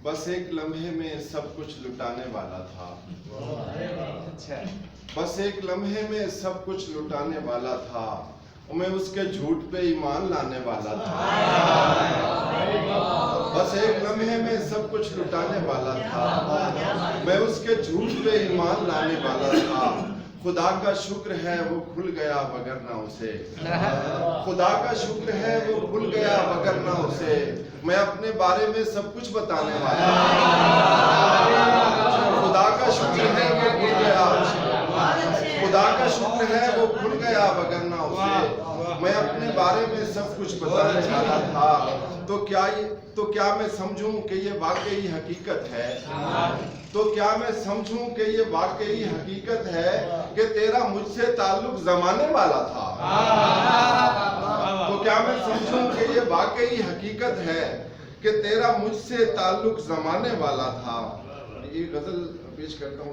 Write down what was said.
बस एक लम्हे में सब कुछ लुटाने वाला था, बस एक लम्हे में सब कुछ लुटाने वाला था, मैं उसके झूठ पे ईमान लाने वाला था। बस एक लम्हे में सब कुछ लुटाने वाला था, मैं उसके झूठ पे ईमान लाने वाला था। खुदा का शुक्र है वो खुल गया वगरना उसे, खुदा का शुक्र है वो खुल गया वगरना उसे, मैं अपने बारे में सब कुछ बताने वाला। खुदा का शुक्र है वो खुल गया, खुदा का शुक्र है वो खुल गया वगरना उसे, मैं अपने बारे में सब कुछ बताने वाला था। तो क्या मैं समझूं कि ये वाकई हकीकत है, तो क्या मैं समझूं कि ये वाकई हकीकत है कि तेरा मुझसे ताल्लुक जमाने वाला था। तो क्या मैं समझूं कि ये वाकई हकीकत है कि तेरा मुझसे ताल्लुक जमाने वाला था। ये गजल पेश करता हूँ।